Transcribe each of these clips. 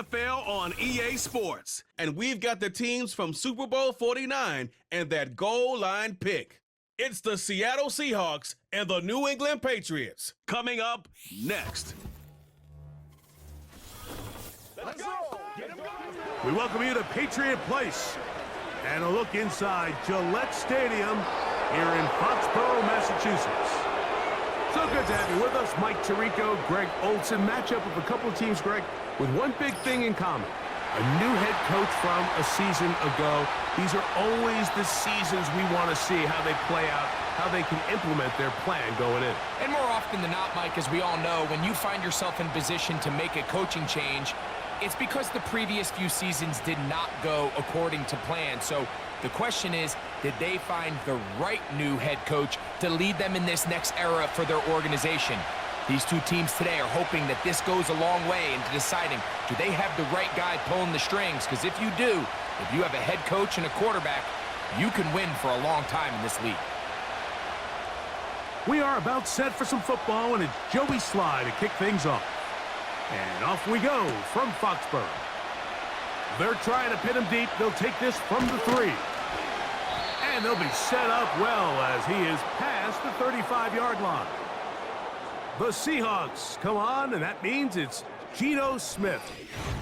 NFL on EA Sports. And we've got the teams from Super Bowl 49 and that goal line pick. It's the Seattle Seahawks and the New England Patriots. Coming up next. Let's go. We welcome you to Patriot Place and a look inside Gillette Stadium here in Foxborough, Massachusetts. So good to have you with us. Mike Tirico, Greg Olson. Matchup of a couple of teams, Greg, with one big thing in common. A new head coach from a season ago. These are always the seasons we want to see how they play out, how they can implement their plan going in. And more often than not, Mike, as we all know, when you find yourself in position to make a coaching change, it's because the previous few seasons did not go according to plan. So the question is, did they find the right new head coach to lead them in this next era for their organization? These two teams today are hoping that this goes a long way into deciding, do they have the right guy pulling the strings? Because if you do, if you have a head coach and a quarterback, you can win for a long time in this league. We are about set for some football, and it's Joey Sly to kick things off. And off we go from Foxborough. They're trying to pin him deep. They'll take this from the 3. And they'll be set up well as he is past the 35-yard line. The Seahawks come on, and that means it's Geno Smith.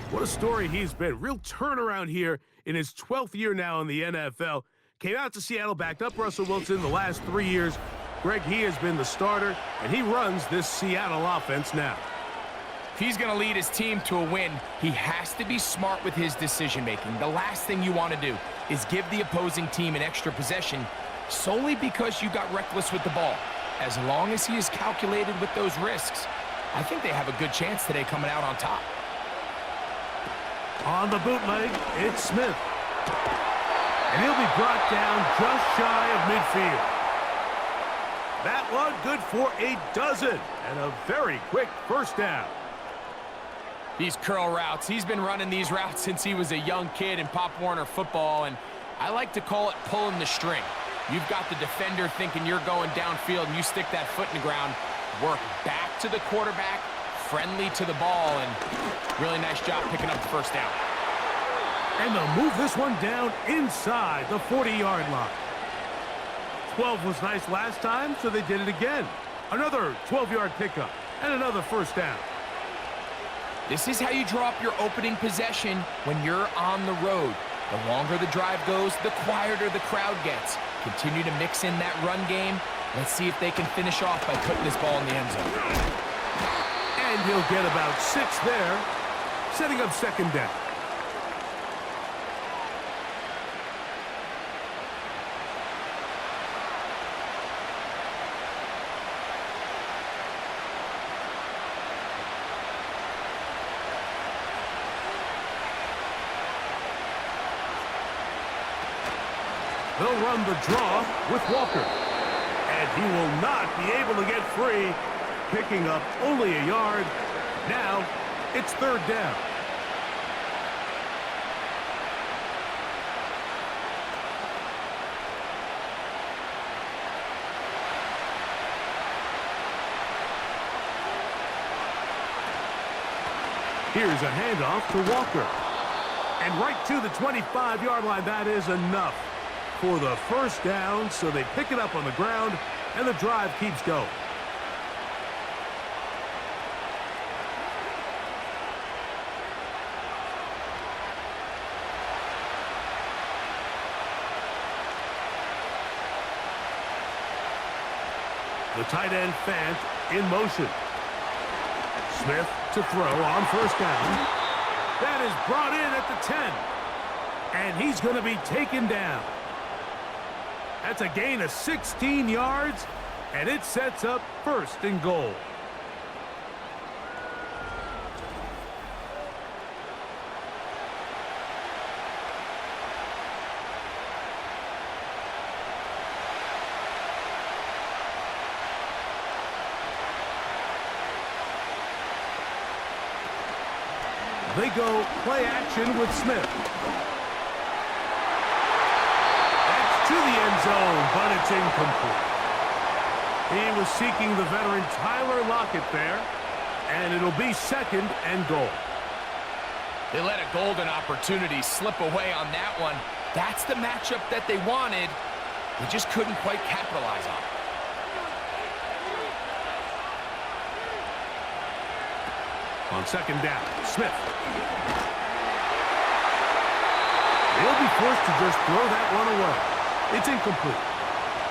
What a story he's been. Real turnaround here in his 12th year now in the NFL. Came out to Seattle, backed up Russell Wilson the last 3 years. Greg, he has been the starter, and he runs this Seattle offense now. If he's going to lead his team to a win, he has to be smart with his decision-making. The last thing you want to do is give the opposing team an extra possession solely because you got reckless with the ball. As long as he is calculated with those risks, I think they have a good chance today coming out on top. On the bootleg, it's Smith. And he'll be brought down just shy of midfield. That one good for a dozen and a very quick first down. These curl routes, he's been running these routes since he was a young kid in Pop Warner football, and I like to call it pulling the string. You've got the defender thinking you're going downfield, and you stick that foot in the ground, work back to the quarterback, friendly to the ball, and really nice job picking up the first down. And they'll move this one down inside the 40-yard line. 12 was nice last time, so they did it again. Another 12-yard pickup and another first down. This is how you draw up your opening possession when you're on the road. The longer the drive goes, the quieter the crowd gets. Continue to mix in that run game. Let's see if they can finish off by putting this ball in the end zone. And he'll get about 6 there, setting up second down. They'll run the draw with Walker. And he will not be able to get free, picking up only a yard. Now, it's third down. Here's a handoff to Walker. And right to the 25-yard line, that is enough for the first down, so they pick it up on the ground, and the drive keeps going. The tight end Fant in motion. Smith to throw on first down. That is brought in at the 10. And he's going to be taken down. That's a gain of 16 yards, and it sets up first and goal. They go play action with Smith. To the end zone, but it's incomplete. He was seeking the veteran Tyler Lockett there, and it'll be second and goal. They let a golden opportunity slip away on that one. That's the matchup that they wanted. They just couldn't quite capitalize on it. On second down, Smith. He'll be forced to just throw that one away. It's incomplete.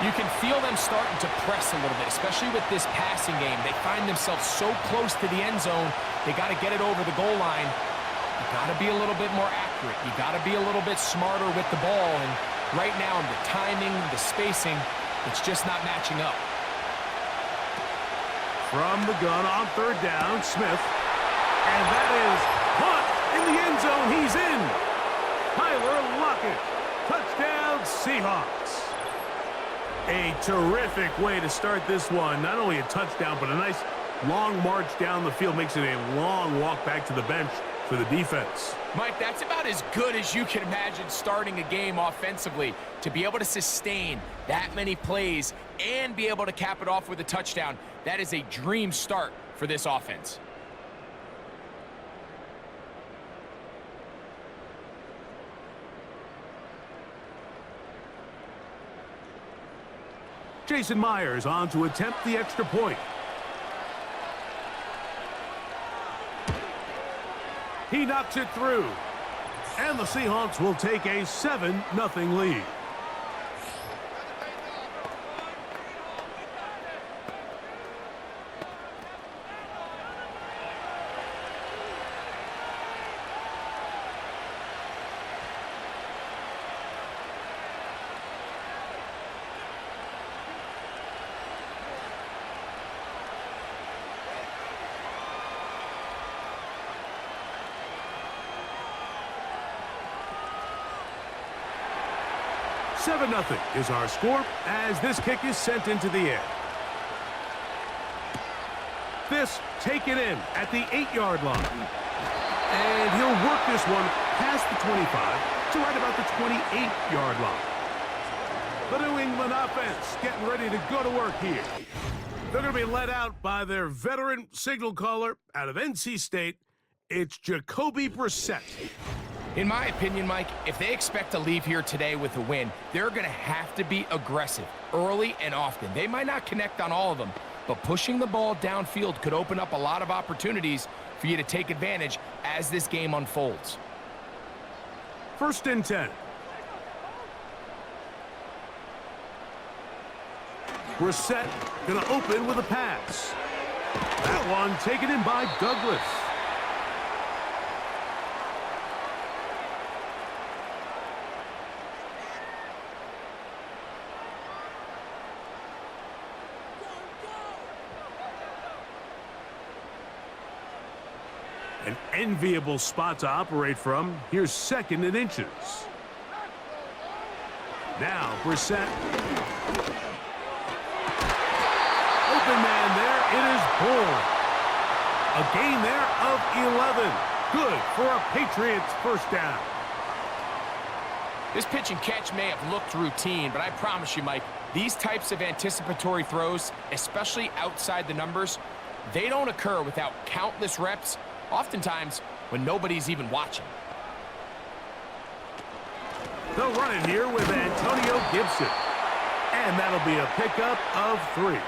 You can feel them starting to press a little bit, especially with this passing game. They find themselves so close to the end zone, they got to get it over the goal line. You got to be a little bit more accurate. You got to be a little bit smarter with the ball. And right now, the timing, the spacing, it's just not matching up. From the gun on third down, Smith. And that is caught in the end zone. He's in. Tyler Lockett. Touchdown, Seahawks. A terrific way to start this one. Not only a touchdown, but a nice long march down the field. Makes it a long walk back to the bench for the defense. Mike, that's about as good as you can imagine starting a game offensively. To be able to sustain that many plays and be able to cap it off with a touchdown, that is a dream start for this offense. Jason Myers on to attempt the extra point. He knocks it through. And the Seahawks will take a 7-0 lead. Nothing is our score as this kick is sent into the air. This taken in at the 8-yard line. And he'll work this one past the 25 to right about the 28-yard line. The New England offense getting ready to go to work here. They're going to be led out by their veteran signal caller out of NC State. It's Jacoby Brissett. In my opinion, Mike, if they expect to leave here today with a win, they're going to have to be aggressive early and often. They might not connect on all of them, but pushing the ball downfield could open up a lot of opportunities for you to take advantage as this game unfolds. 1st and 10. Brissett going to open with a pass. That one taken in by Douglas. An enviable spot to operate from. Here's 2nd and inches. Now, Brissett. Open man there. It is Bull. A gain there of 11. Good for a Patriots first down. This pitch and catch may have looked routine, but I promise you, Mike, these types of anticipatory throws, especially outside the numbers, they don't occur without countless reps, oftentimes when nobody's even watching. They'll run it here with Antonio Gibson. And that'll be a pickup of 3.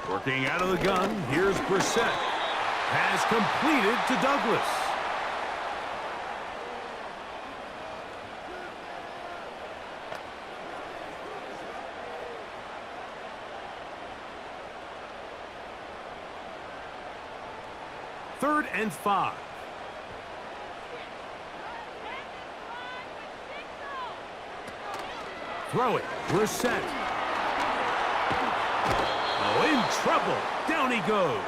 Working out of the gun, here's Brissett. Has completed to Douglas. Third and 5. Throw it, Brissett. In trouble. Down he goes.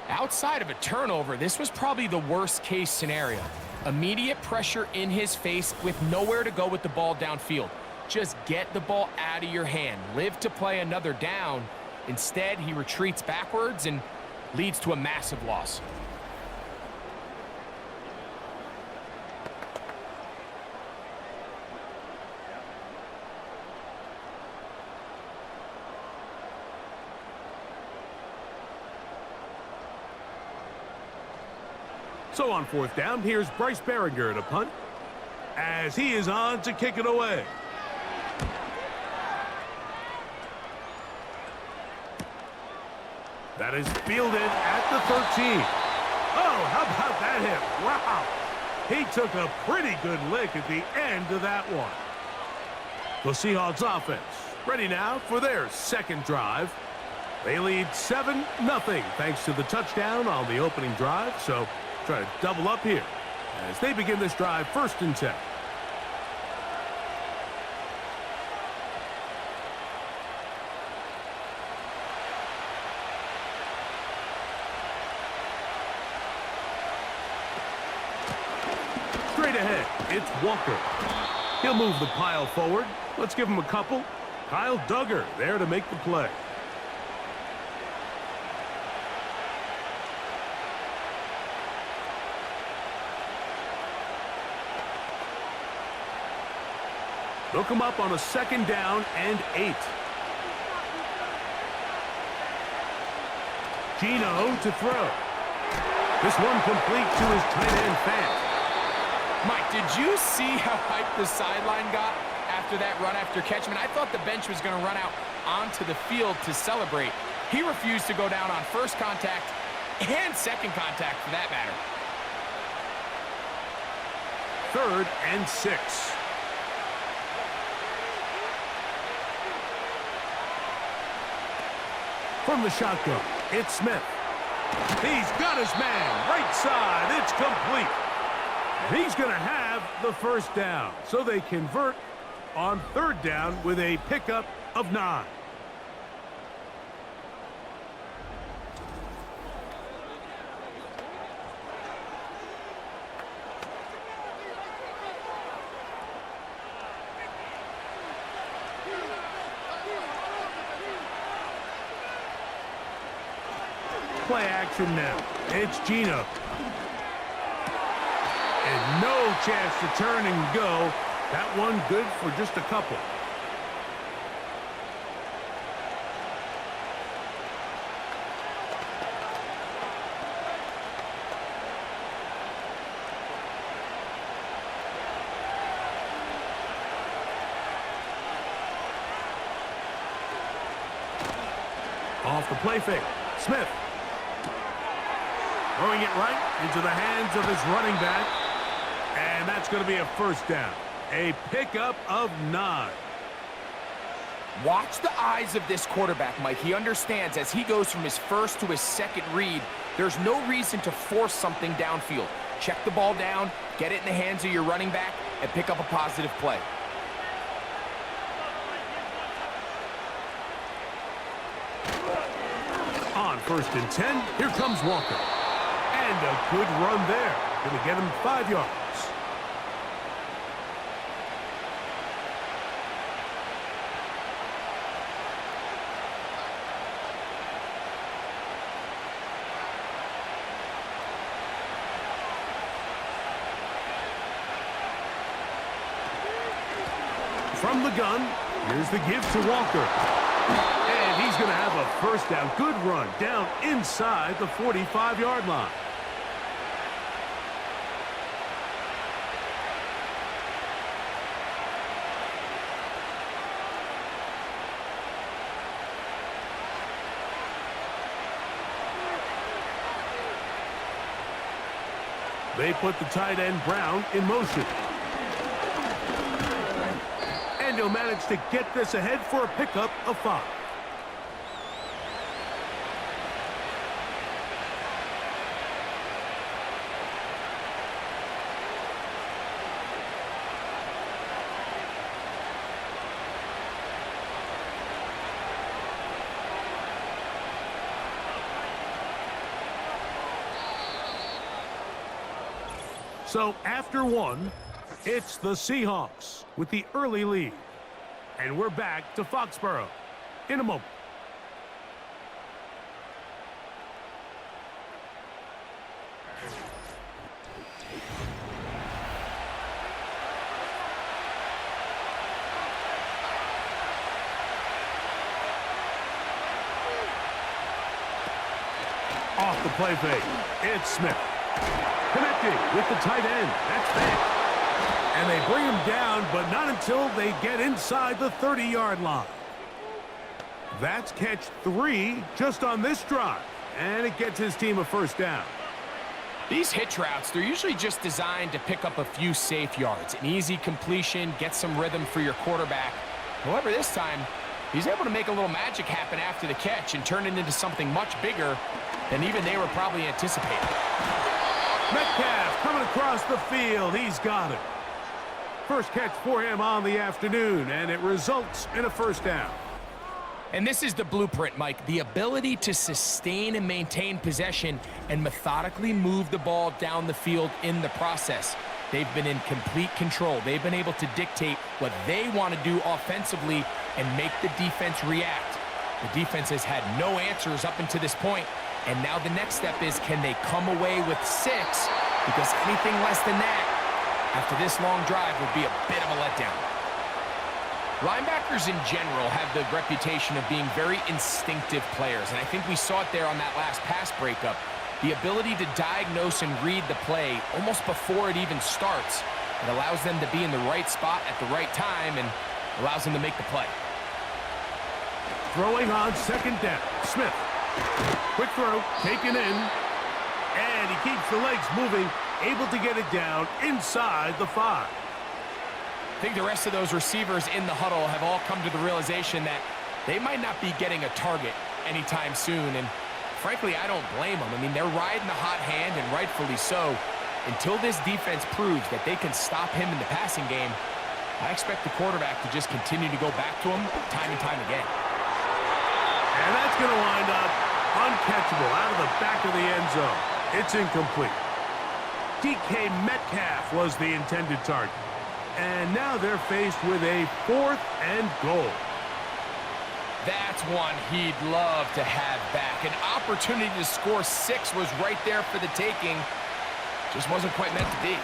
Outside of a turnover, this was probably the worst case scenario. Immediate pressure in his face with nowhere to go with the ball downfield. Just get the ball out of your hand. Live to play another down. Instead, he retreats backwards, and leads to a massive loss. So on fourth down, here's Bryce Behringer to punt as he is on to kick it away. That is fielded at the 13. Oh, how about that hit? Wow. He took a pretty good lick at the end of that one. The Seahawks offense ready now for their second drive. They lead 7-0 thanks to the touchdown on the opening drive. So try to double up here as they begin this drive 1st and 10. Straight ahead, it's Walker. He'll move the pile forward. Let's give him a couple. Kyle Duggar there to make the play. They'll come up on a 2nd down and 8. Gino to throw. This one complete to his tight end Fant. Mike, did you see how hyped the sideline got after that run after catch? I mean, I thought the bench was going to run out onto the field to celebrate. He refused to go down on first contact and second contact for that matter. 3rd and 6. From the shotgun, it's Smith. He's got his man, right side, it's complete. And he's going to have the 1st down. So they convert on 3rd down with a pickup of 9. Play action now. It's Gino. And no chance to turn and go. That one good for just a couple. Off the play fake. Smith. Throwing it right into the hands of his running back. And that's going to be a 1st down. A pickup of 9. Watch the eyes of this quarterback, Mike. He understands as he goes from his first to his second read, there's no reason to force something downfield. Check the ball down, get it in the hands of your running back, and pick up a positive play. On 1st and 10, here comes Walker. And a good run there. Going to get him 5 yards. From the gun, here's the give to Walker. And he's going to have a 1st down. Good run down inside the 45-yard line. They put the tight end Brown in motion. And he'll manage to get this ahead for a pickup of 5. So after 1, it's the Seahawks with the early lead. And we're back to Foxborough in a moment. Off the play fake, it's Smith. Connecting with the tight end. That's Vick. And they bring him down, but not until they get inside the 30-yard line. That's catch 3 just on this drive, and it gets his team a first down. These hitch routes, they're usually just designed to pick up a few safe yards. An easy completion, get some rhythm for your quarterback. However, this time, he's able to make a little magic happen after the catch and turn it into something much bigger than even they were probably anticipating. Metcalf coming across the field. He's got it. First catch for him on the afternoon, and it results in a first down. And this is the blueprint, Mike. The ability to sustain and maintain possession and methodically move the ball down the field in the process. They've been in complete control. They've been able to dictate what they want to do offensively and make the defense react. The defense has had no answers up until this point, and now the next step is, can they come away with 6? Because anything less than that after this long drive would be a bit of a letdown. Linebackers in general have the reputation of being very instinctive players, and I think we saw it there on that last pass breakup. The ability to diagnose and read the play almost before it even starts. It allows them to be in the right spot at the right time and allows them to make the play. Throwing on second down. Smith. Quick throw, taken in, and he keeps the legs moving, able to get it down inside the 5. I think the rest of those receivers in the huddle have all come to the realization that they might not be getting a target anytime soon, and frankly, I don't blame them. I mean, they're riding the hot hand, and rightfully so. Until this defense proves that they can stop him in the passing game, I expect the quarterback to just continue to go back to him time and time again. And that's going to wind up uncatchable out of the back of the end zone. It's incomplete. DK Metcalf was the intended target. And now they're faced with a 4th and goal. That's one he'd love to have back. An opportunity to score 6 was right there for the taking. Just wasn't quite meant to be.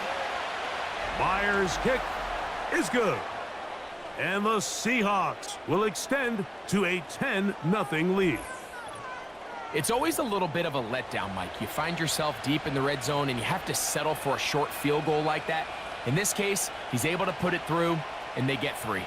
Myers' kick is good. And the Seahawks will extend to a 10-0 lead. It's always a little bit of a letdown, Mike. You find yourself deep in the red zone and you have to settle for a short field goal like that. In this case, he's able to put it through, and they get 3.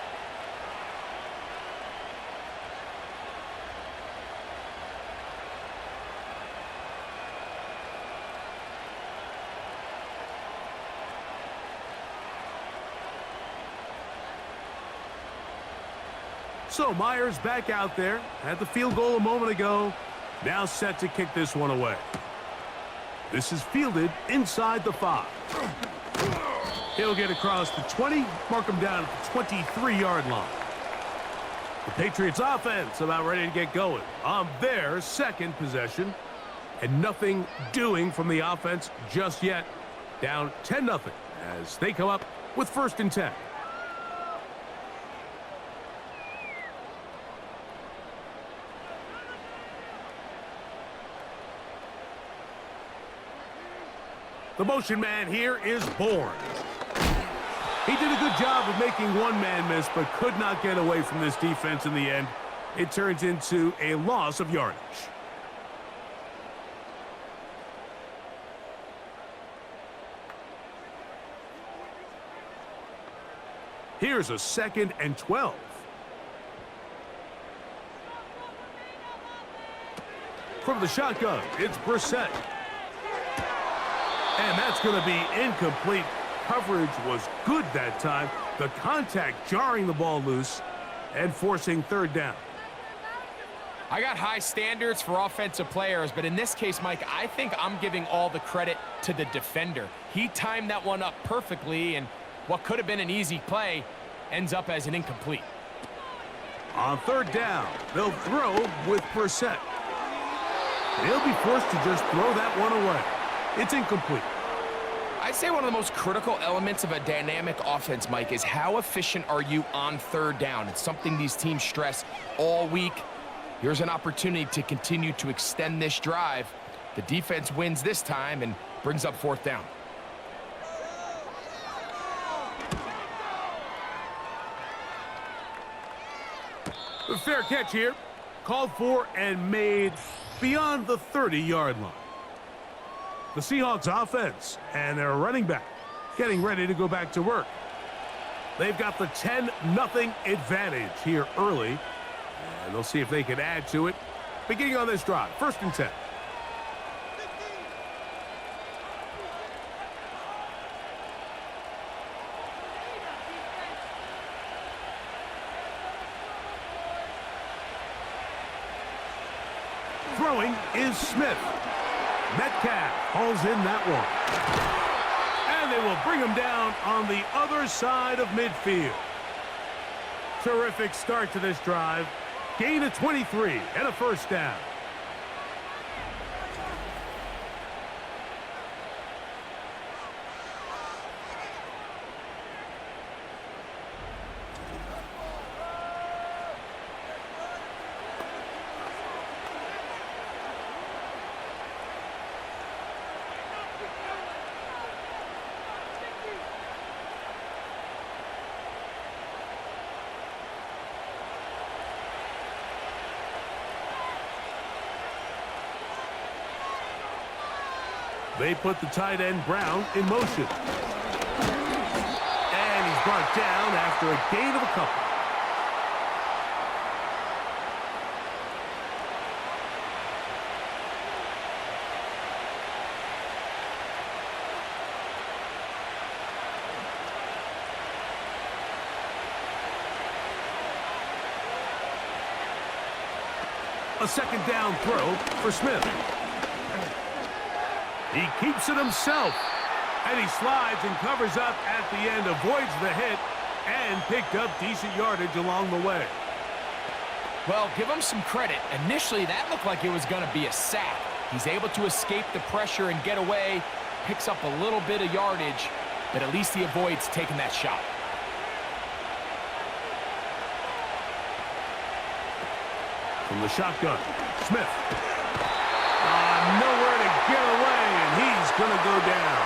So Myers back out there, had the field goal a moment ago, now set to kick this one away. This is fielded inside the 5. He'll get across the 20, mark him down at the 23-yard line. The Patriots offense about ready to get going on their second possession. And nothing doing from the offense just yet. Down 10-0 as they come up with 1st and 10. The motion man here is Bourne. He did a good job of making one man miss, but could not get away from this defense in the end. It turns into a loss of yardage. Here's a 2nd and 12. From the shotgun, it's Brissett. And that's going to be incomplete. Coverage was good that time. The contact jarring the ball loose and forcing 3rd down. I got high standards for offensive players, but in this case, Mike, I think I'm giving all the credit to the defender. He timed that one up perfectly, and what could have been an easy play ends up as an incomplete. On 3rd down, they'll throw with Brissett. He'll be forced to just throw that one away. It's incomplete. I'd say one of the most critical elements of a dynamic offense, Mike, is how efficient are you on 3rd down. It's something these teams stress all week. Here's an opportunity to continue to extend this drive. The defense wins this time and brings up 4th down. The fair catch here, called for and made beyond the 30-yard line. The Seahawks offense and their running back getting ready to go back to work. They've got the 10-0 advantage here early, and they'll see if they can add to it. Beginning on this drive, 1st and 10. Throwing is Smith. Metcalf hauls in that one. And they will bring him down on the other side of midfield. Terrific start to this drive. Gain of 23 and a 1st down. They put the tight end Brown in motion. And he's brought down after a gain of a couple. A 2nd down throw for Smith. He keeps it himself, and he slides and covers up at the end, avoids the hit, and picked up decent yardage along the way. Well, give him some credit. Initially, that looked like it was going to be a sack. He's able to escape the pressure and get away, picks up a little bit of yardage, but at least he avoids taking that shot. From the shotgun, Smith. Nowhere to get away, and he's going to go down.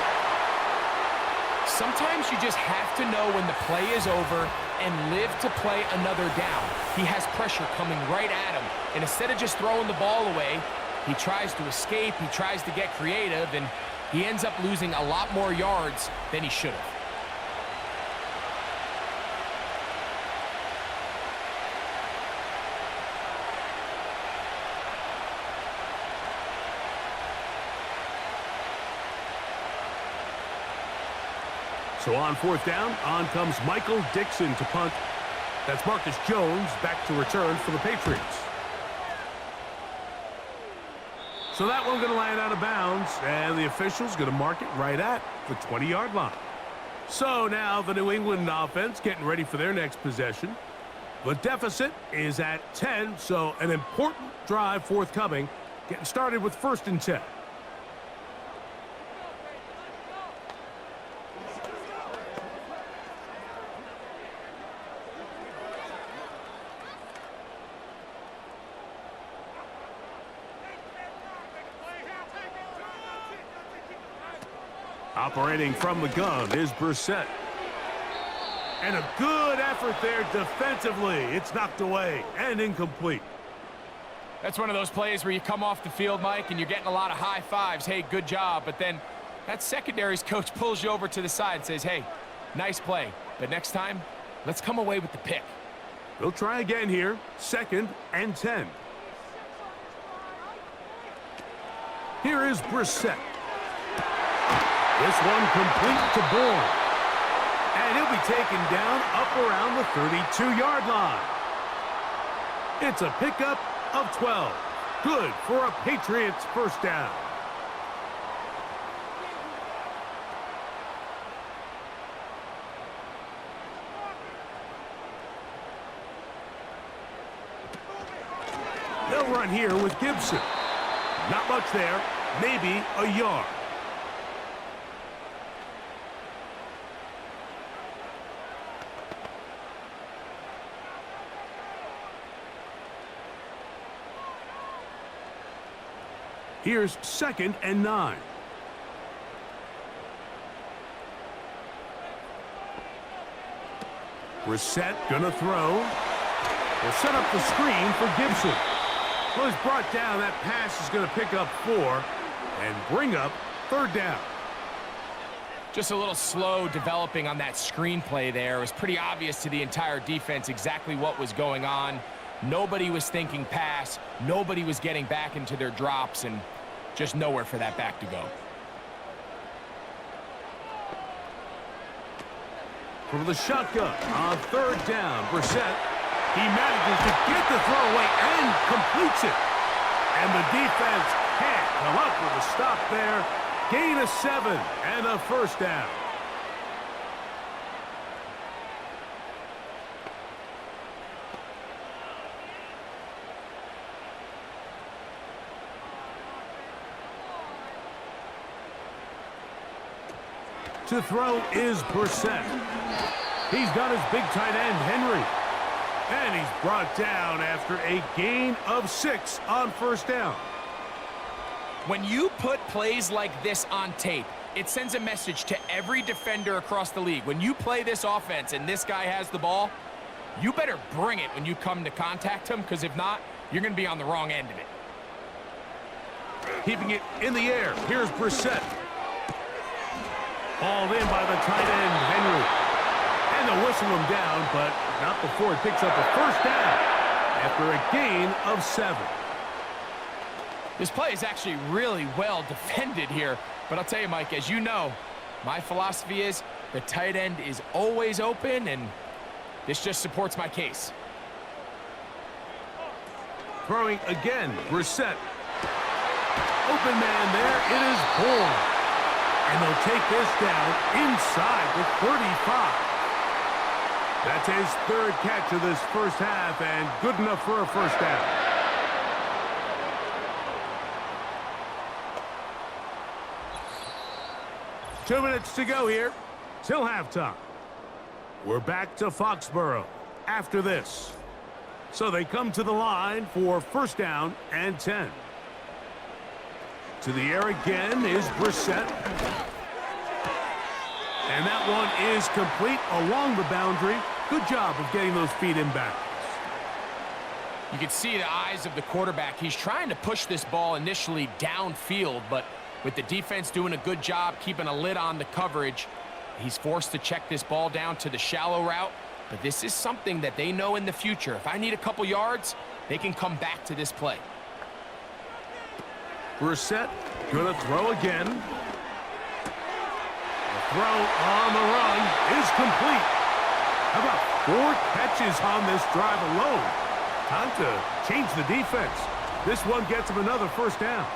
Sometimes you just have to know when the play is over and live to play another down. He has pressure coming right at him, and instead of just throwing the ball away, he tries to escape, he tries to get creative, and he ends up losing a lot more yards than he should have. So on 4th down, on comes Michael Dixon to punt. That's Marcus Jones back to return for the Patriots. So that one going to land out of bounds, and the official's going to mark it right at the 20-yard line. So now the New England offense getting ready for their next possession. The deficit is at 10, so an important drive forthcoming. Getting started with 1st and 10. Operating from the gun is Brissett. And a good effort there defensively. It's knocked away and incomplete. That's one of those plays where you come off the field, Mike, and you're getting a lot of high fives. Hey, good job. But then that secondary's coach pulls you over to the side and says, hey, nice play. But next time, let's come away with the pick. They'll try again here. 2nd and 10. Here is Brissett. This one complete to Bourne. And he'll be taken down up around the 32-yard line. It's a pickup of 12. Good for a Patriots 1st down. They'll run here with Gibson. Not much there, maybe a yard. Here's 2nd and 9. Brissett gonna throw. We'll set up the screen for Gibson. Well, it's brought down. That pass is going to pick up 4 and bring up 3rd down. Just a little slow developing on that screenplay there. It was pretty obvious to the entire defense exactly what was going on. Nobody was thinking pass. Nobody was getting back into their drops, and just nowhere for that back to go. From the shotgun on 3rd down, Brissett. He manages to get the throw away and completes it. And the defense can't come up with a stop there. Gain of 7 and a 1st down. To throw is Brissett. He's got his big tight end, Henry. And he's brought down after a gain of 6 on 1st down. When you put plays like this on tape, it sends a message to every defender across the league. When you play this offense and this guy has the ball, you better bring it when you come to contact him, because if not, you're going to be on the wrong end of it. Keeping it in the air. Here's Brissett. Hauled in by the tight end, Henry. And they'll whistle him down, but not before it picks up a 1st down after a gain of 7. This play is actually really well defended here. But I'll tell you, Mike, as you know, my philosophy is the tight end is always open, and this just supports my case. Throwing again, Brissett. Open man there, it is Bourne. And they'll take this down inside the 35. That's his 3rd catch of this 1st half, and good enough for a 1st down. Two minutes to go here till halftime. We're back to Foxborough after this. So they come to the line for 1st down and 10. To the air again is Brissett. And that one is complete along the boundary. Good job of getting those feet in back. You can see the eyes of the quarterback. He's trying to push this ball initially downfield, but with the defense doing a good job keeping a lid on the coverage, he's forced to check this ball down to the shallow route. But this is something that they know in the future. If I need a couple yards, they can come back to this play. Brissett gonna throw again. The throw on the run is complete. How about 4 catches on this drive alone? Time to change the defense. This one gets him another 1st down.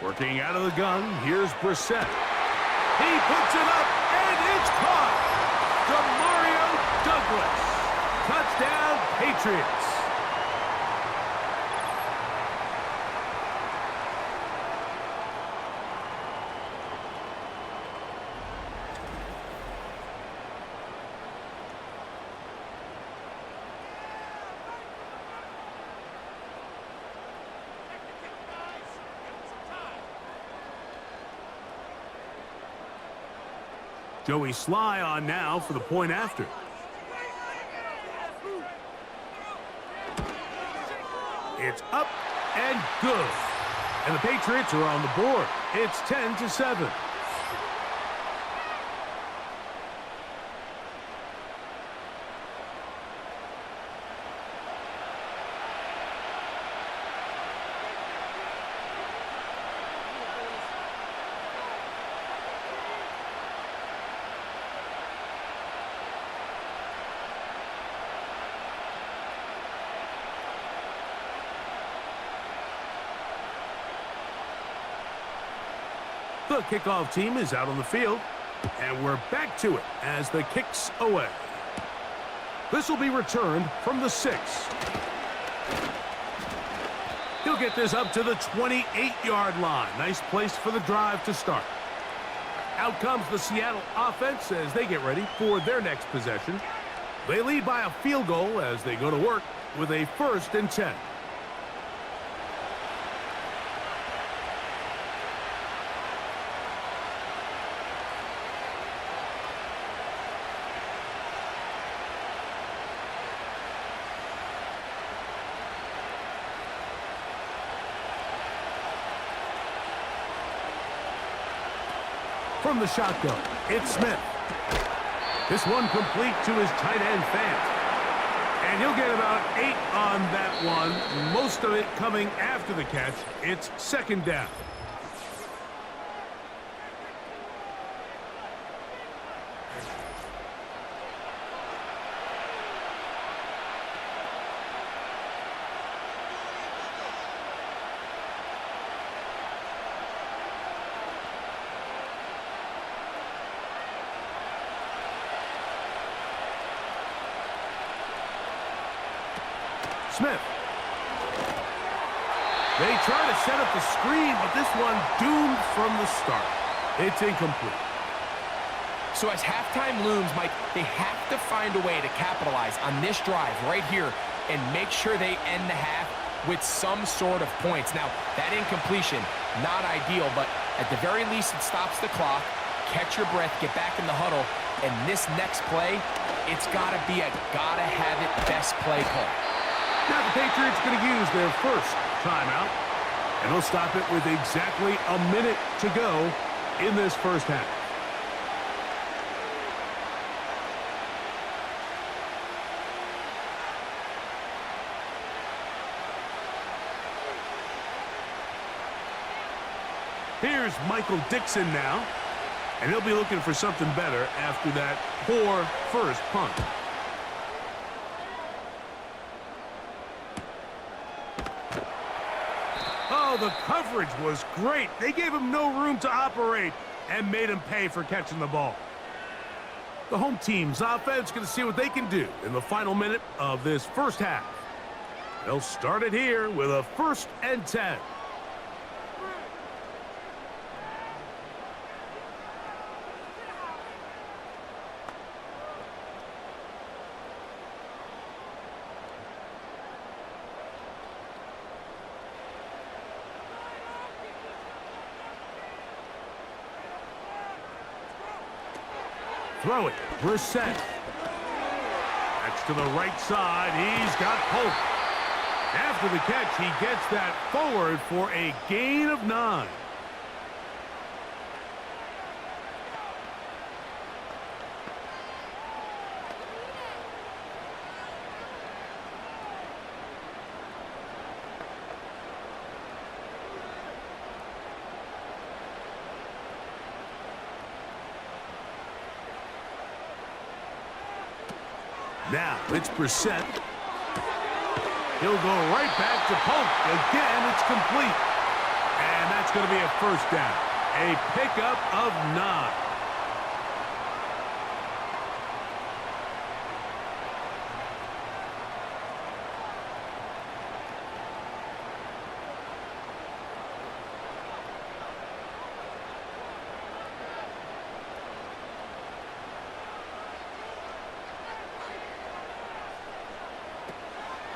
Working out of the gun, here's Brissett. He puts it up, and it's caught. DeMario Douglas. Touchdown, Patriots. Joey Sly on now for the point after. It's up and good. And the Patriots are on the board. It's 10-7. The kickoff team is out on the field, and we're back to it as the kick's away. This will be returned from the 6. He'll get this up to the 28-yard line. Nice place for the drive to start. Out comes the Seattle offense as they get ready for their next possession. They lead by a field goal as they go to work with a 1st and 10. From the shotgun, it's Smith. This one complete to his tight end, Fant. And he'll get about 8 on that one, most of it coming after the catch. It's 2nd down. Smith. They try to set up the screen, but this one doomed from the start. It's incomplete. So as halftime looms, Mike, they have to find a way to capitalize on this drive right here and make sure they end the half with some sort of points. Now, that incompletion, not ideal, but at the very least it stops the clock. Catch your breath, get back in the huddle, and this next play, it's got to be a gotta-have-it best play call. Now the Patriots going to use their 1st timeout, and they'll stop it with exactly a minute to go in this 1st half. Here's Michael Dixon now, and he'll be looking for something better after that poor 1st punt. Oh, the coverage was great. They gave him no room to operate and made him pay for catching the ball. The home team's offense going to see what they can do in the final minute of this 1st half. They'll start it here with a 1st and 10. Throw it, Brissett. That's to the right side. He's got Polk. After the catch, he gets that forward for a gain of 9. Now, it's Brissett. He'll go right back to Polk. Again, it's complete. And that's going to be a 1st down. A pickup of 9.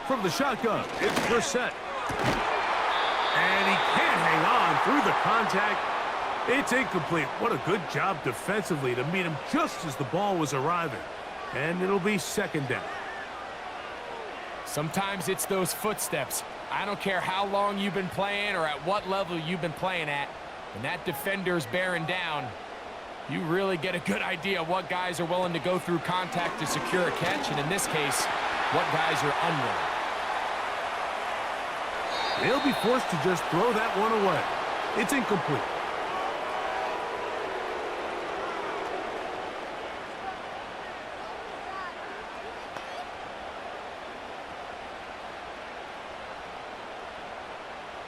From the shotgun, it's Brissett. And he can't hang on through the contact. It's incomplete. What a good job defensively to meet him just as the ball was arriving. And it'll be 2nd down. Sometimes it's those footsteps. I don't care how long you've been playing or at what level you've been playing at. When that defender's bearing down, you really get a good idea of what guys are willing to go through contact to secure a catch, and in this case, what guys are unwilling. They'll be forced to just throw that one away. It's incomplete.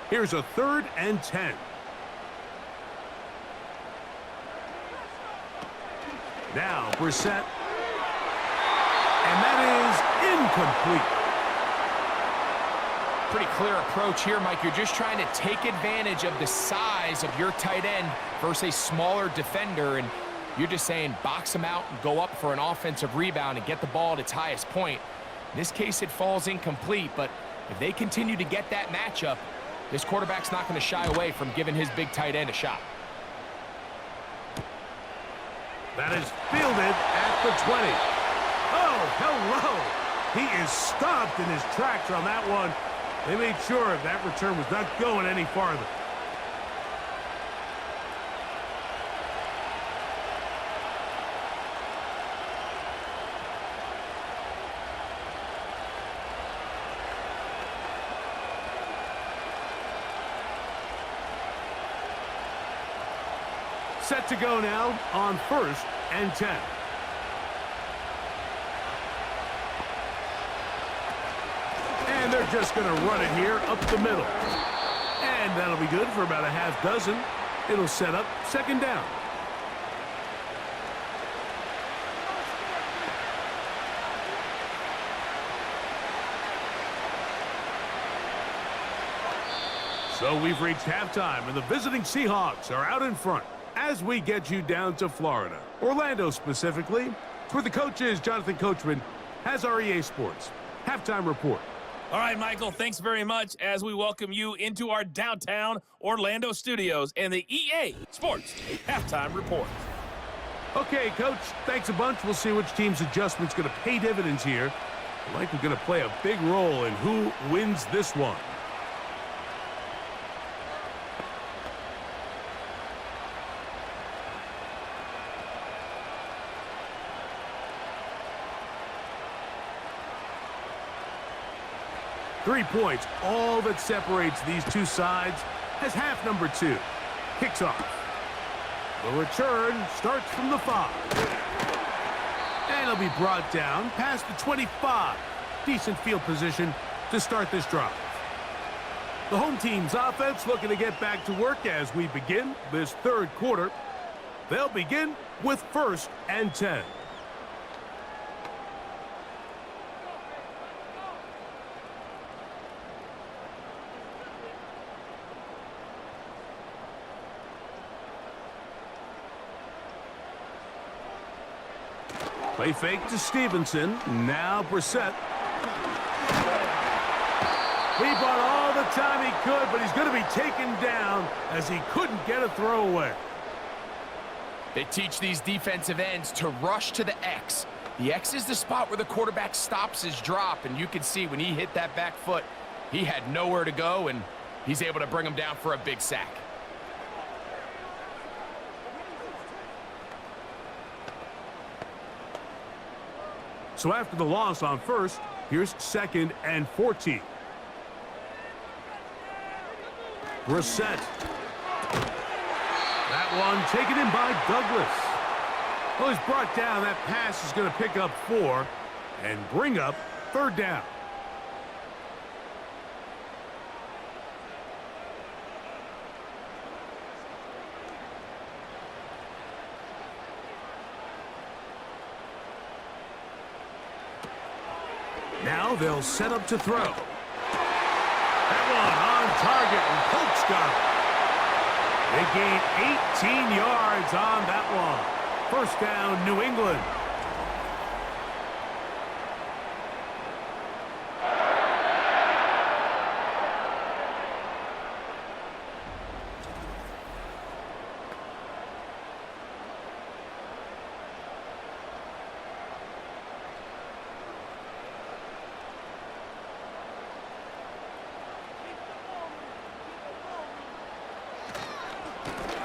Here's a 3rd and 10. Now, Brissett. And that is incomplete. Pretty clear approach here, Mike. You're just trying to take advantage of the size of your tight end versus a smaller defender. And You're just saying box them out and go up for an offensive rebound and get the ball at its highest point. In this case, it falls incomplete, but if they continue to get that matchup, this quarterback's not going to shy away from giving his big tight end a shot. That is fielded at the 20. Oh, hello! He is stopped in his tracks on that one. They made sure that return was not going any farther. Set to go now on 1st and 10. And they're just going to run it here up the middle. And that'll be good for about a half dozen. It'll set up 2nd down. So we've reached halftime, and the visiting Seahawks are out in front as we get you down to Florida. Orlando specifically, where the coach is, Jonathan Coachman, has our EA Sports halftime report. All right, Michael, thanks very much as we welcome you into our downtown Orlando studios and the EA Sports halftime report. Okay, Coach, thanks a bunch. We'll see which team's adjustment's going to pay dividends here. Likely going to play a big role in who wins this one. Three points, all that separates these two sides, as half number 2 kicks off. The return starts from the 5. And it'll be brought down past the 25. Decent field position to start this drive. The home team's offense looking to get back to work as we begin this 3rd quarter. They'll begin with 1st and 10. Play fake to Stevenson. Now Brissett. He bought all the time he could, but he's going to be taken down as he couldn't get a throwaway. They teach these defensive ends to rush to the X. The X is the spot where the quarterback stops his drop, and you can see when he hit that back foot, he had nowhere to go, and he's able to bring him down for a big sack. So after the loss on 1st, here's 2nd and 14. Brissett. That one taken in by Douglas. Well, he's brought down. That pass is going to pick up 4 and bring up 3rd down. Now they'll set up to throw. That one on target, and Colts got it. They gain 18 yards on that one. 1st down, New England.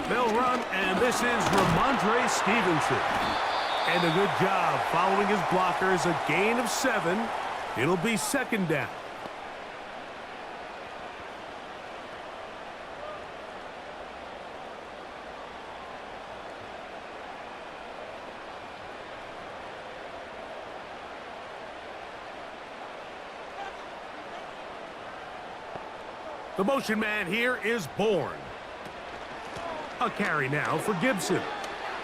They'll run, and this is Ramondre Stevenson. And a good job following his blockers. A gain of 7. It'll be 2nd down. The motion man here is Bourne. A carry now for Gibson.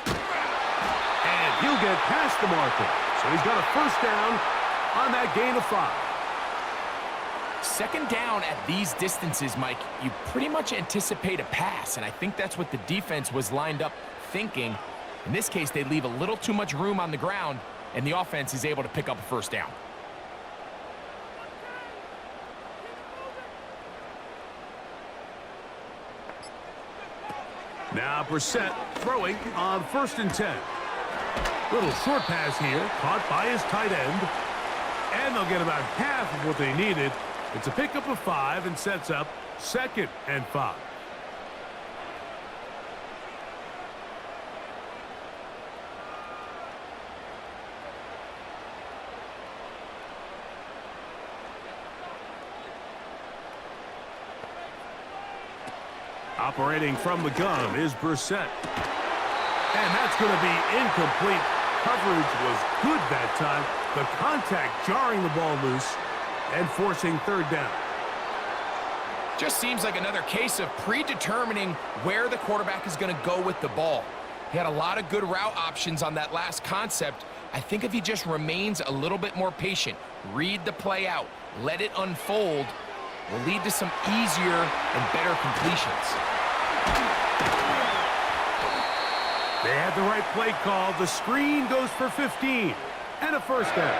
And he'll get past the marker. So he's got a 1st down on that gain of 5. 2nd down at these distances, Mike, you pretty much anticipate a pass, and I think that's what the defense was lined up thinking. In this case, they leave a little too much room on the ground, and the offense is able to pick up a first down. Now Brissett throwing on 1st and 10. Little short pass here, caught by his tight end. And they'll get about half of what they needed. It's a pickup of 5 and sets up 2nd and 5. Operating from the gun is Brissett. And that's going to be incomplete. Coverage was good that time. The contact jarring the ball loose and forcing 3rd down. Just seems like another case of predetermining where the quarterback is going to go with the ball. He had a lot of good route options on that last concept. I think if he just remains a little bit more patient, read the play out, let it unfold, will lead to some easier and better completions. They had the right play call. The screen goes for 15 and a first down.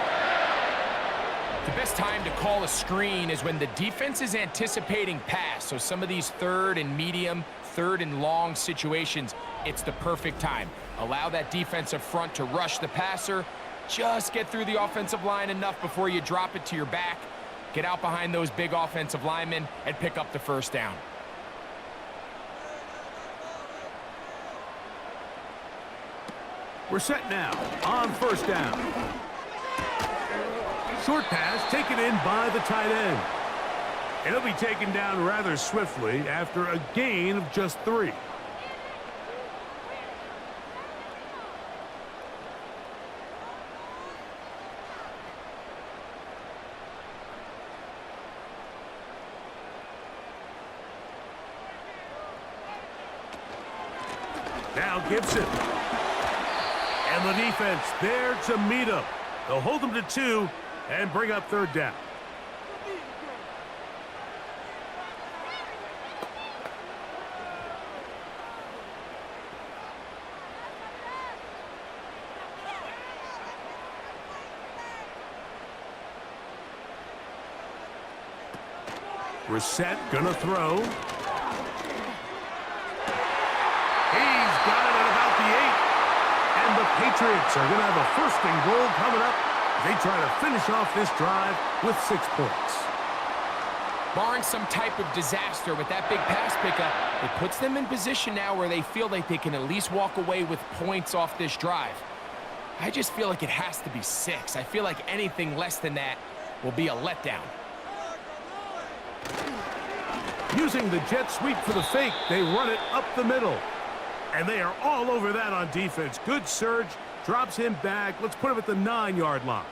The best time to call a screen is when the defense is anticipating pass. So some of these 3rd and medium, 3rd and long situations, it's the perfect time. Allow that defensive front to rush the passer. Just get through the offensive line enough before you drop it to your back. Get out behind those big offensive linemen and pick up the first down. We're set now on 1st down. Short pass taken in by the tight end. It'll be taken down rather swiftly after a gain of just 3. Now Gibson. And the defense there to meet him. They'll hold him to 2 and bring up 3rd down. Brissett gonna throw. He's got it at about the 8. And the Patriots are going to have a 1st and goal coming up. They try to finish off this drive with 6 points. Barring some type of disaster with that big pass pickup, it puts them in position now where they feel like they can at least walk away with points off this drive. I just feel like it has to be 6. I feel like anything less than that will be a letdown. Using the jet sweep for the fake, they run it up the middle. And they are all over that on defense. Good surge, drops him back. Let's put him at the 9-yard line.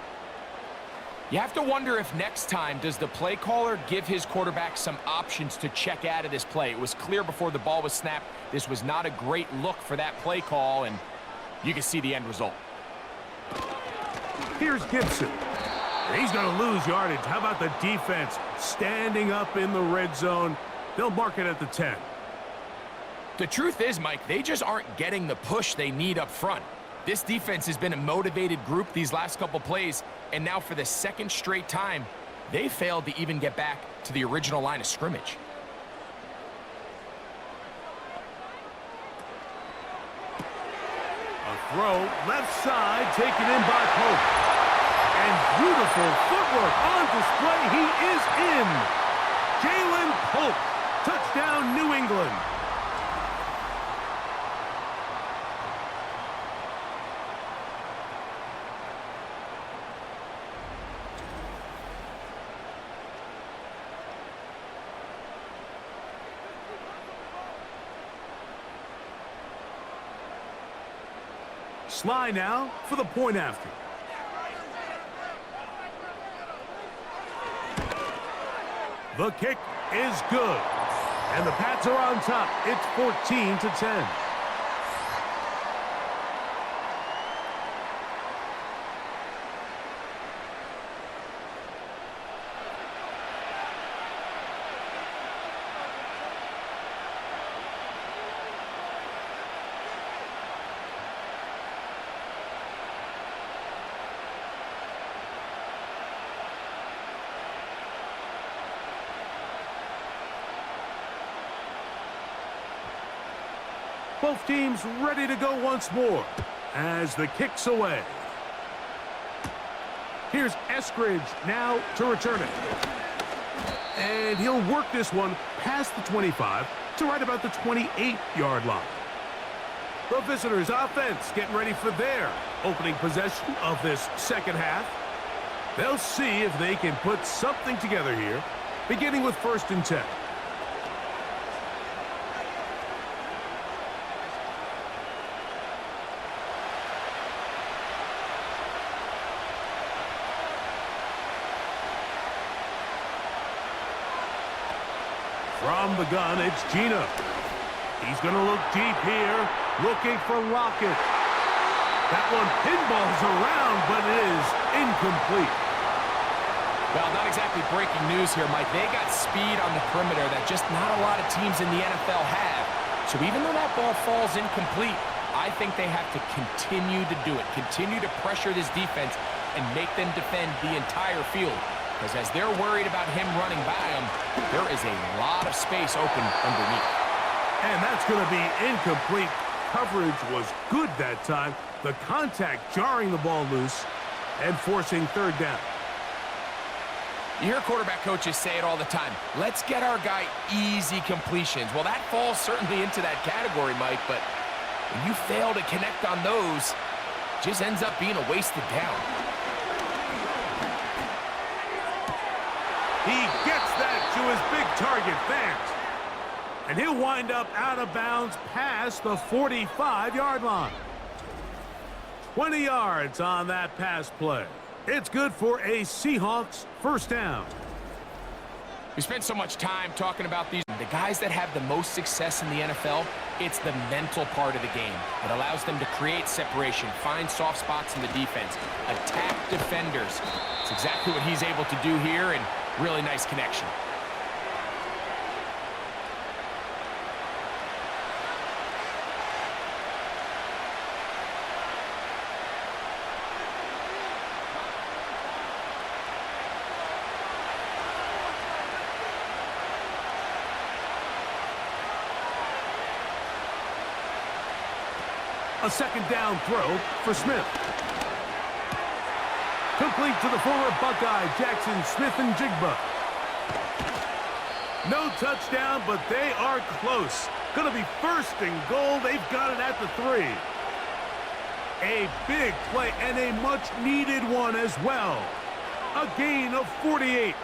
You have to wonder if next time, does the play caller give his quarterback some options to check out of this play? It was clear before the ball was snapped, this was not a great look for that play call, and you can see the end result. Here's Gibson. And he's going to lose yardage. How about the defense standing up in the red zone? They'll mark it at the 10. The truth is, Mike, they just aren't getting the push they need up front. This defense has been a motivated group these last couple plays, and now for the 2nd straight time, they failed to even get back to the original line of scrimmage. A throw, left side, taken in by Pope. And beautiful footwork on display. He is in. Jalen Pope. Touchdown, New England. Sly now for the point after. The kick is good. And the Pats are on top. It's 14-10. Both teams ready to go once more as the kick's away. Here's Eskridge now to return it. And he'll work this one past the 25 to right about the 28-yard line. The visitors' offense getting ready for their opening possession of this second half. They'll see if they can put something together here, beginning with 1st and 10. From the gun, it's Gino. He's going to look deep here, looking for Lockett. That one pinballs around, but it is incomplete. Well, not exactly breaking news here, Mike. They got speed on the perimeter that just not a lot of teams in the NFL have. So even though that ball falls incomplete, I think they have to continue to do it, continue to pressure this defense and make them defend the entire field. Because as they're worried about him running by them, there is a lot of space open underneath. And that's going to be incomplete. Coverage was good that time. The contact jarring the ball loose and forcing 3rd down. You hear quarterback coaches say it all the time. Let's get our guy easy completions. Well, that falls certainly into that category, Mike, but when you fail to connect on those, it just ends up being a wasted down. He gets that to his big target, Vance. And he'll wind up out of bounds past the 45-yard line. 20 yards on that pass play. It's good for a Seahawks 1st down. We spent so much time talking about the guys that have the most success in the NFL. It's the mental part of the game. It allows them to create separation, find soft spots in the defense, attack defenders. It's exactly what he's able to do here, and really nice connection. A 2nd down throw for Smith. Complete to the former Buckeye, Jackson Smith-Njigba. No touchdown, but they are close. Going to be 1st and goal. They've got it at the 3. A big play and a much-needed one as well. A gain of 48.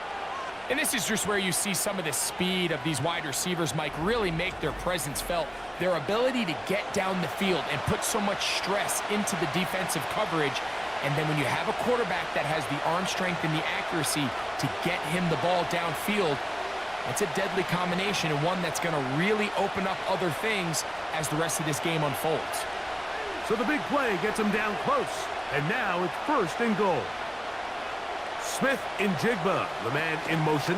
And this is just where you see some of the speed of these wide receivers, Mike, really make their presence felt. Their ability to get down the field and put so much stress into the defensive coverage. And then when you have a quarterback that has the arm strength and the accuracy to get him the ball downfield, it's a deadly combination and one that's going to really open up other things as the rest of this game unfolds. So the big play gets him down close. And now it's 1st and goal. Smith-Njigba, the man in motion.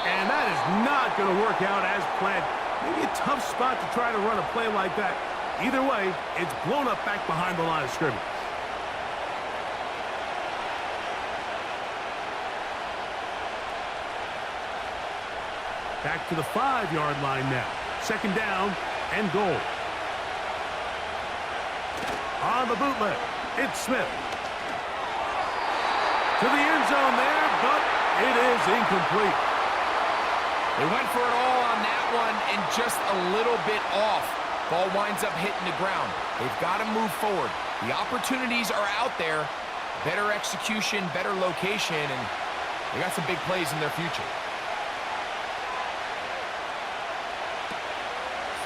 And that is not going to work out as planned. Maybe a tough spot to try to run a play like that. Either way, it's blown up back behind the line of scrimmage. Back to the 5-yard line now. 2nd down and goal. On the bootleg, it's Smith. To the end zone there, but it is incomplete. They went for it all on that one and just a little bit off. Ball winds up hitting the ground. They've got to move forward. The opportunities are out there. Better execution, better location, and they got some big plays in their future.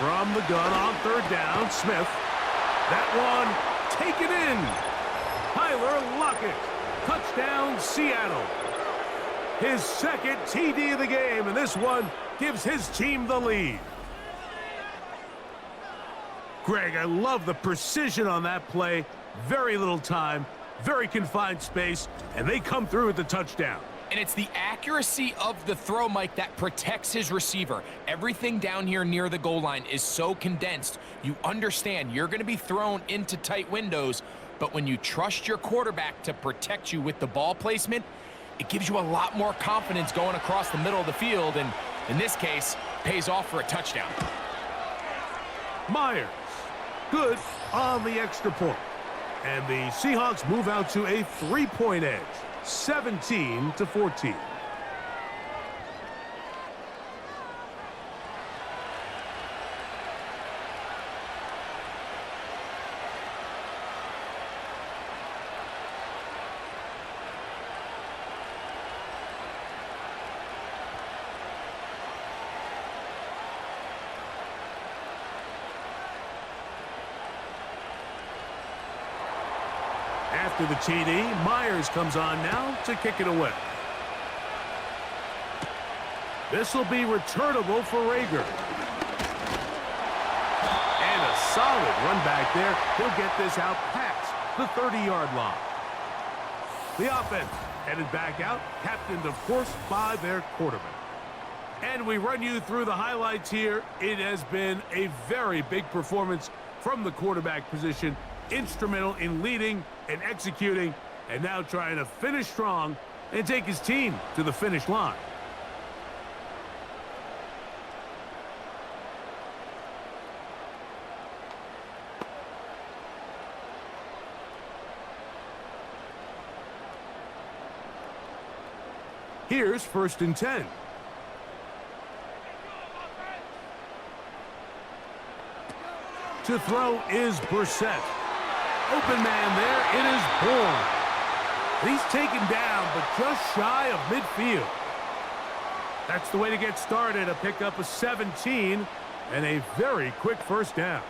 From the gun on 3rd down, Smith. That one taken in. Tyler Lockett. Touchdown, Seattle. His 2nd TD of the game, and this one gives his team the lead. Greg, I love the precision on that play. Very little time, very confined space, and they come through with the touchdown. And it's the accuracy of the throw, Mike, that protects his receiver. Everything down here near the goal line is so condensed. You understand you're going to be thrown into tight windows, but when you trust your quarterback to protect you with the ball placement, it gives you a lot more confidence going across the middle of the field, and in this case, pays off for a touchdown. Myers. Good on the extra point. And the Seahawks move out to a 3-point edge, 17-14. After the TD, Myers comes on now to kick it away. This will be returnable for Rager. And a solid run back there. He'll get this out past the 30-yard line. The offense headed back out, captained, of course, by their quarterback. And we run you through the highlights here. It has been a very big performance from the quarterback position. Instrumental in leading and executing, and now trying to finish strong and take his team to the finish line. Here's 1st and 10. To throw is Brissett. Open man there, it is Bourne. He's taken down, but just shy of midfield. That's the way to get started, a pickup of 17, and a very quick first down.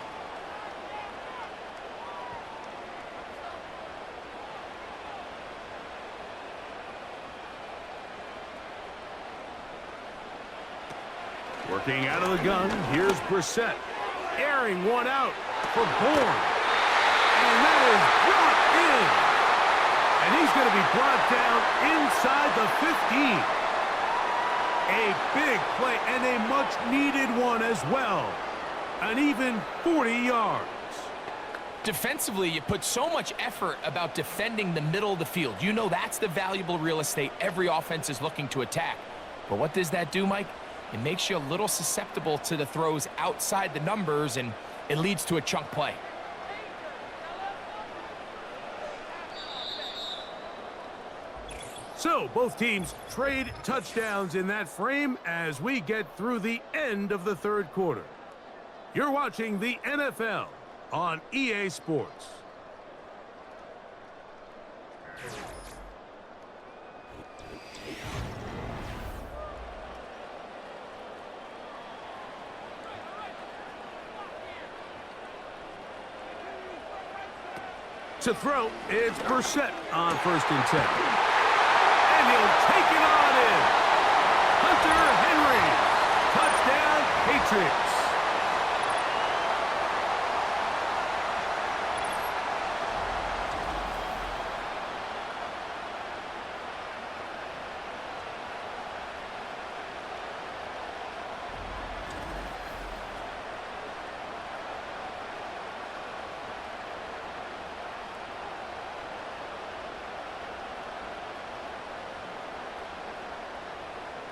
Working out of the gun, here's Brissett. Airing one out for Bourne. And that is brought in. And he's going to be brought down inside the 15. A big play and a much-needed one as well. An even 40 yards. Defensively, you put so much effort about defending the middle of the field. You know that's the valuable real estate every offense is looking to attack. But what does that do, Mike? It makes you a little susceptible to the throws outside the numbers, and it leads to a chunk play. So, both teams trade touchdowns in that frame as we get through the end of the third quarter. You're watching the NFL on EA Sports. To throw, it's Brissett on 1st and 10. And he'll take it on in. Hunter Henry. Touchdown, Patriots.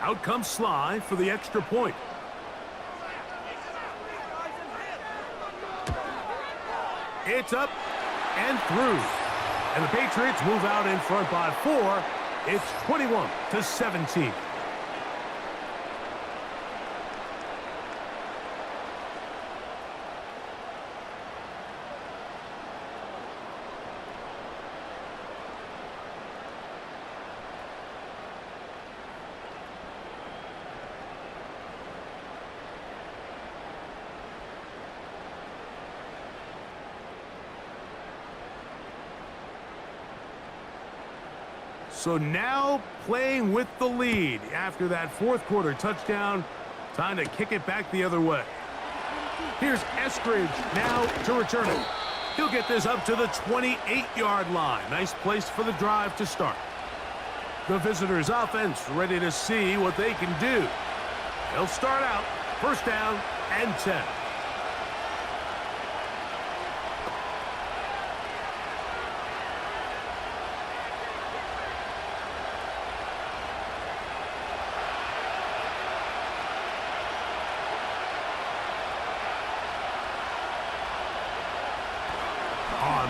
Out comes Sly for the extra point. It's up and through. And the Patriots move out in front by 4. It's 21-17. So now playing with the lead after that fourth quarter touchdown. Time to kick it back the other way. Here's Eskridge now to return it. He'll get this up to the 28-yard line. Nice place for the drive to start. The visitors' offense ready to see what they can do. They'll start out 1st down and 10.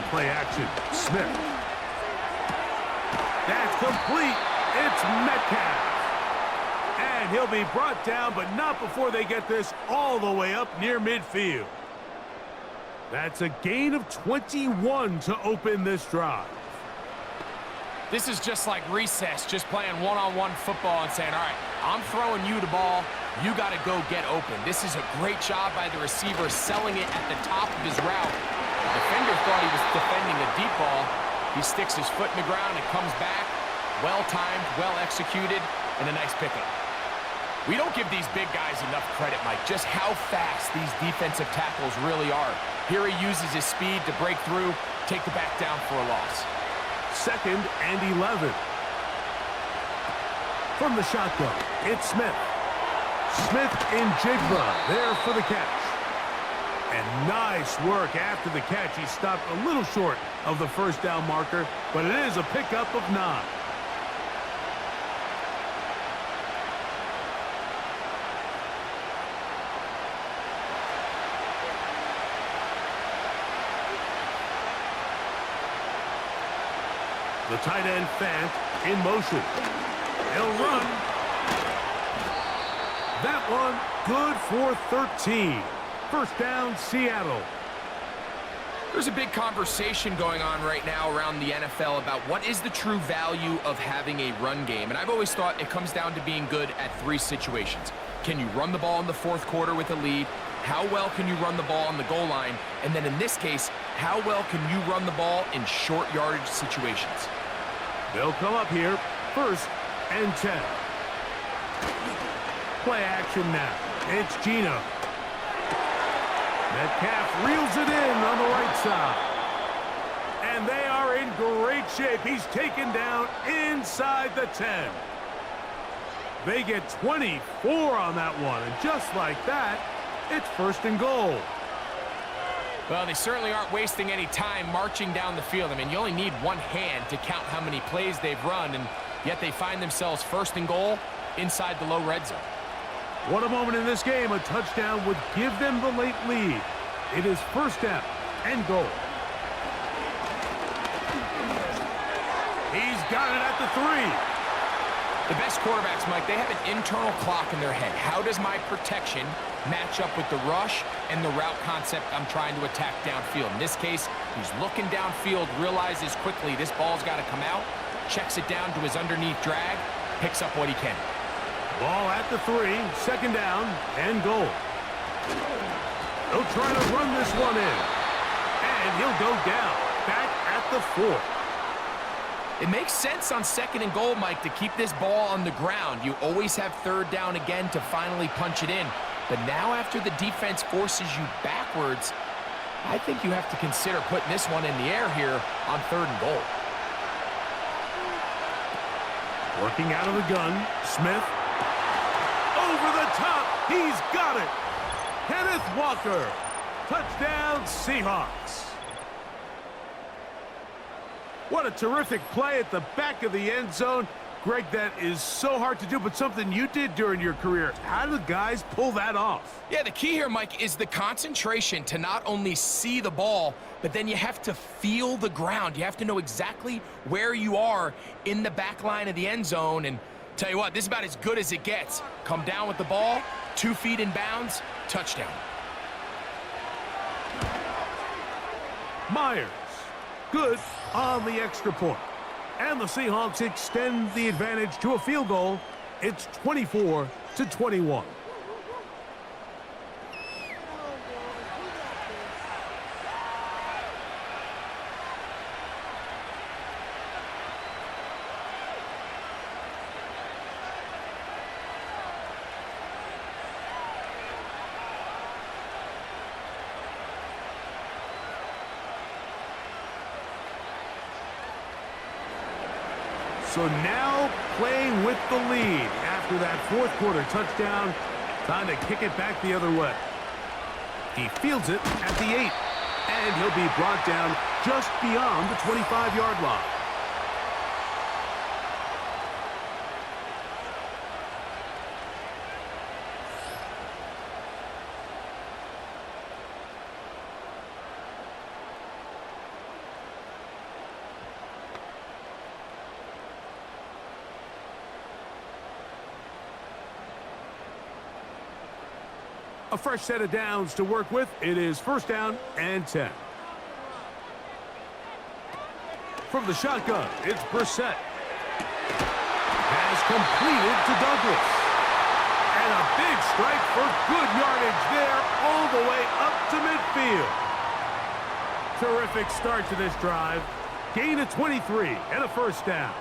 play action. Smith. That's complete. It's Metcalf. And he'll be brought down, but not before they get this all the way up near midfield. That's a gain of 21 to open this drive. This is just like recess, just playing one-on-one football and saying, all right, I'm throwing you the ball. You got to go get open. This is a great job by the receiver selling it at the top of his route. The defender thought he was defending a deep ball. He sticks his foot in the ground and comes back. Well-timed, well-executed, and a nice pickup. We don't give these big guys enough credit, Mike, just how fast these defensive tackles really are. Here he uses his speed to break through, take the back down for a loss. 2nd and 11. From the shotgun, it's Smith. Smith and Jigba there for the catch. And nice work after the catch. He stopped a little short of the first down marker, but it is a pickup of 9. The tight end, Fant, in motion. He'll run. That one good for 13. First down, Seattle. There's a big conversation going on right now around the NFL about what is the true value of having a run game. And I've always thought it comes down to being good at 3 situations. Can you run the ball in the 4th quarter with a lead? How well can you run the ball on the goal line? And then in this case, how well can you run the ball in short yardage situations? They'll come up here, 1st and 10. Play action now. It's Gino. Metcalf reels it in on the right side. And they are in great shape. He's taken down inside the 10. They get 24 on that one. And just like that, it's 1st and goal. Well, they certainly aren't wasting any time marching down the field. I mean, you only need one hand to count how many plays they've run, and yet they find themselves 1st and goal inside the low red zone. What a moment in this game. A touchdown would give them the late lead. It is 1st down and goal. He's got it at the 3. The best quarterbacks, Mike, they have an internal clock in their head. How does my protection match up with the rush and the route concept I'm trying to attack downfield? In this case, he's looking downfield, realizes quickly this ball's got to come out, checks it down to his underneath drag, picks up what he can. Ball at the 3, 2nd down and goal. They'll try to run this one in. And he'll go down, back at the 4. It makes sense on 2nd and goal, Mike, to keep this ball on the ground. You always have 3rd down again to finally punch it in. But now after the defense forces you backwards, I think you have to consider putting this one in the air here on 3rd and goal. Working out of the gun, Smith. Over the top, he's got it. Kenneth Walker, touchdown Seahawks. What a terrific play at the back of the end zone. Greg, that is so hard to do, but something you did during your career. How do guys pull that off? Yeah, the key here, Mike, is the concentration to not only see the ball, but then you have to feel the ground. You have to know exactly where you are in the back line of the end zone. And tell you what, this is about as good as it gets. Come down with the ball, 2 feet in bounds, touchdown. Myers, good on the extra point. And the Seahawks extend the advantage to a field goal. It's 24-21. So now playing with the lead after that 4th quarter touchdown. Time to kick it back the other way. He fields it at the 8. And he'll be brought down just beyond the 25-yard line. A fresh set of downs to work with. It is first down and 10. From the shotgun, it's Brissett. Has completed to Douglas. And a big strike for good yardage there all the way up to midfield. Terrific start to this drive. Gain of 23 and a first down.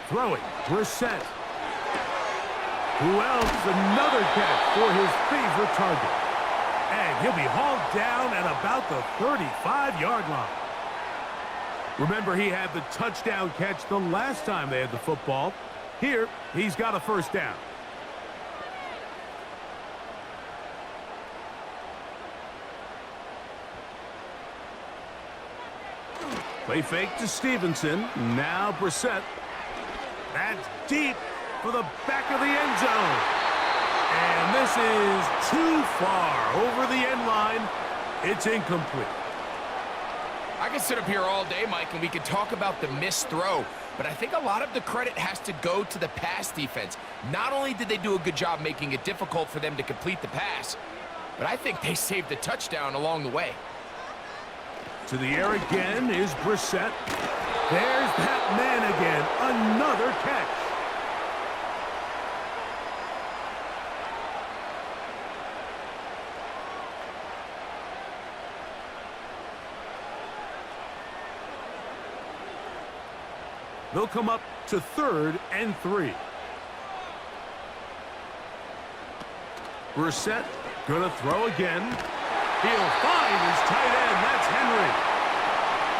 Throwing, Brissett. Who else? Another catch for his favorite target. And he'll be hauled down at about the 35-yard line. Remember, he had the touchdown catch the last time they had the football. Here, he's got a first down. Play fake to Stevenson. Now Brissett. That's deep for the back of the end zone. And this is too far over the end line. It's incomplete. I can sit up here all day, Mike, and we can talk about the missed throw, but I think a lot of the credit has to go to the pass defense. Not only did they do a good job making it difficult for them to complete the pass, but I think they saved the touchdown along the way. To the air again is Brissett. There's that man again. Another catch. They'll come up to 3rd and 3. Brissett gonna throw again. He'll find his tight end. That's Henry.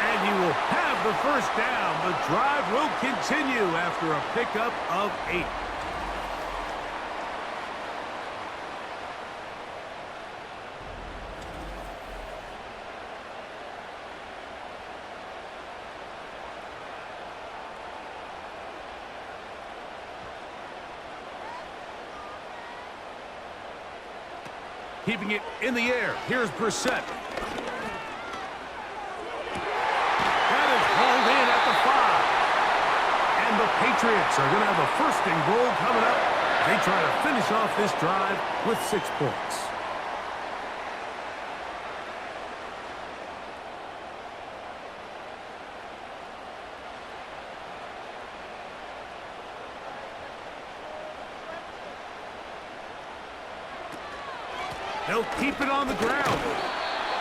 And he will have the first down. The drive will continue after a pickup of 8. Keeping it in the air. Here's Brissett. That is hauled in at the 5. And the Patriots are going to have a 1st and goal coming up. They try to finish off this drive with 6 points. They'll keep it on the ground.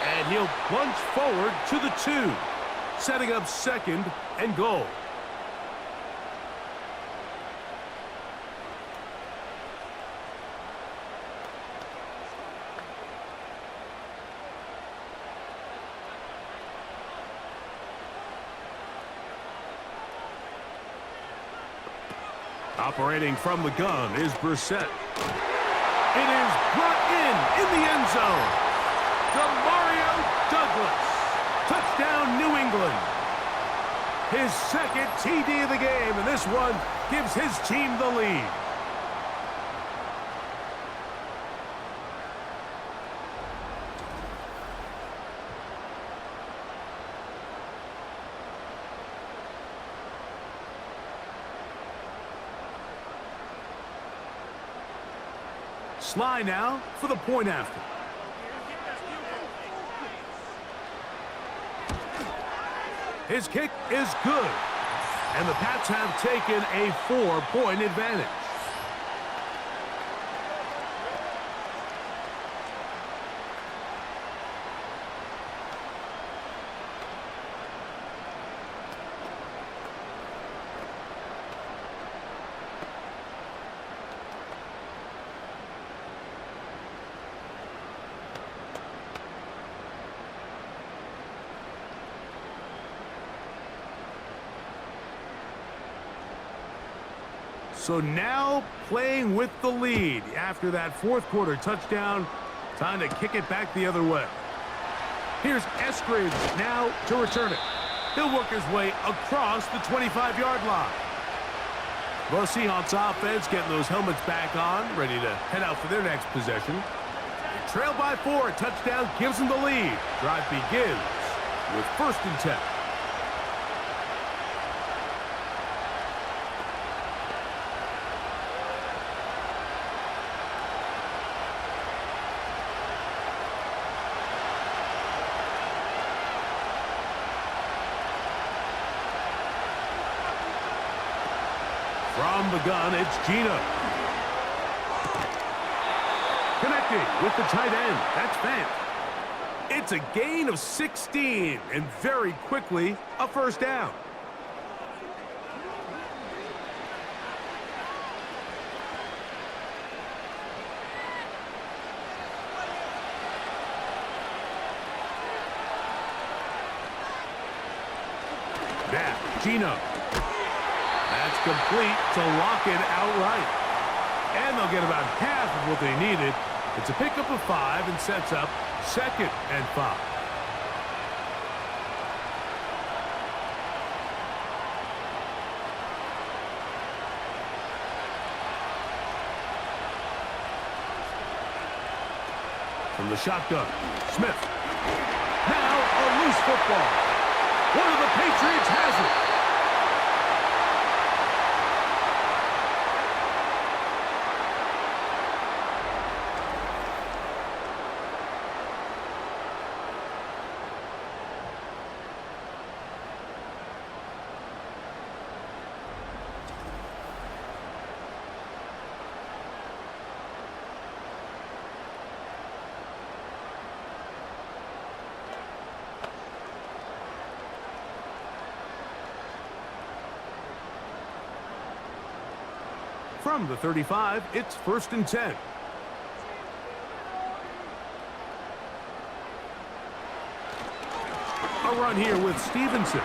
And he'll plunge forward to the 2, setting up 2nd and goal. Operating from the gun is Brissett. It is brought in the end zone. Mario Douglas. Touchdown, New England. His 2nd TD of the game, and this one gives his team the lead. Sly now for the point after. His kick is good. And the Pats have taken a 4-point advantage. So now playing with the lead after that 4th quarter touchdown. Time to kick it back the other way. Here's Eskridge now to return it. He'll work his way across the 25-yard line. The Seahawks offense getting those helmets back on, ready to head out for their next possession. They trail by 4. A touchdown gives them the lead. Drive begins with 1st and 10. From the gun, it's Gino. Connecting with the tight end. That's Fant. It's a gain of 16, and very quickly, a 1st down. Now, Gino. That's complete to lock it outright. And they'll get about half of what they needed. It's a pickup of 5 and sets up 2nd and 5. From the shotgun, Smith. Now a loose football. One of the Patriots has it. From the 35, it's 1st and 10. A run here with Stevenson.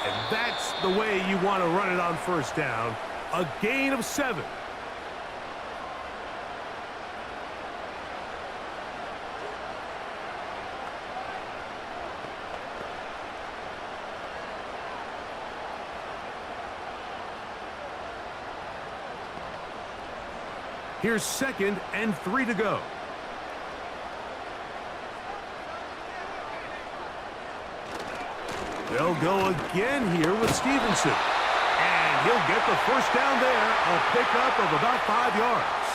And that's the way you want to run it on 1st down. A gain of 7. Here's 2nd and 3 to go. They'll go again here with Stevenson. And he'll get the 1st down there, a pickup of about 5 yards.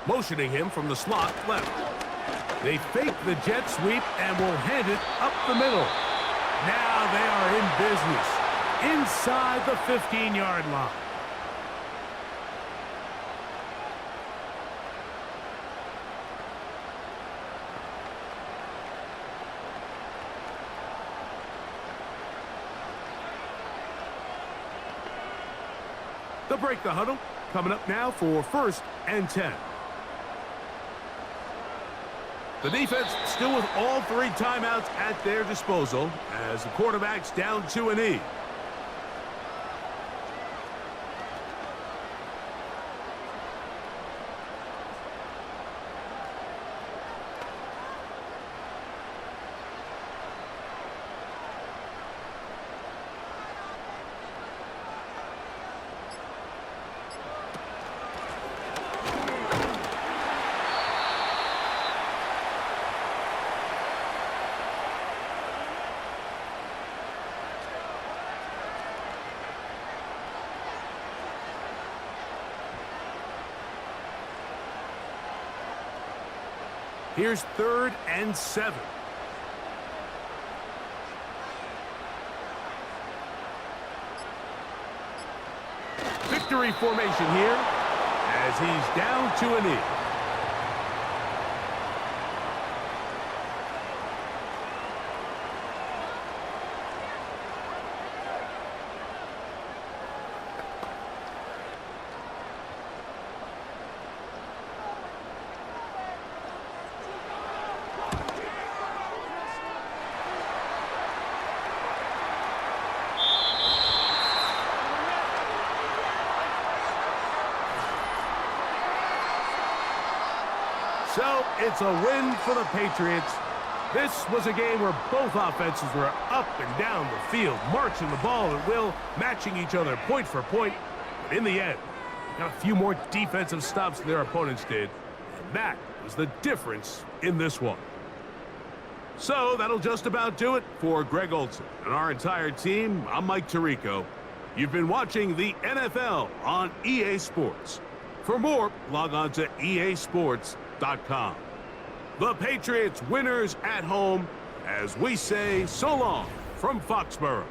Motioning him from the slot left. They fake the jet sweep and will hand it up the middle. Now they are in business inside the 15-yard line. They'll break the huddle. Coming up now for 1st and 10. The defense still with all 3 timeouts at their disposal as the quarterback's down to a knee. Here's 3rd and 7. Victory formation here as he's down to a knee. So it's a win for the Patriots. This was a game where both offenses were up and down the field, marching the ball at will, matching each other point for point. But in the end, they got a few more defensive stops than their opponents did, and that was the difference in this one. So that'll just about do it for Greg Olson and our entire team. I'm Mike Tirico. You've been watching the NFL on EA Sports. For more, log on to easports.com. The Patriots winners at home as we say so long from Foxborough.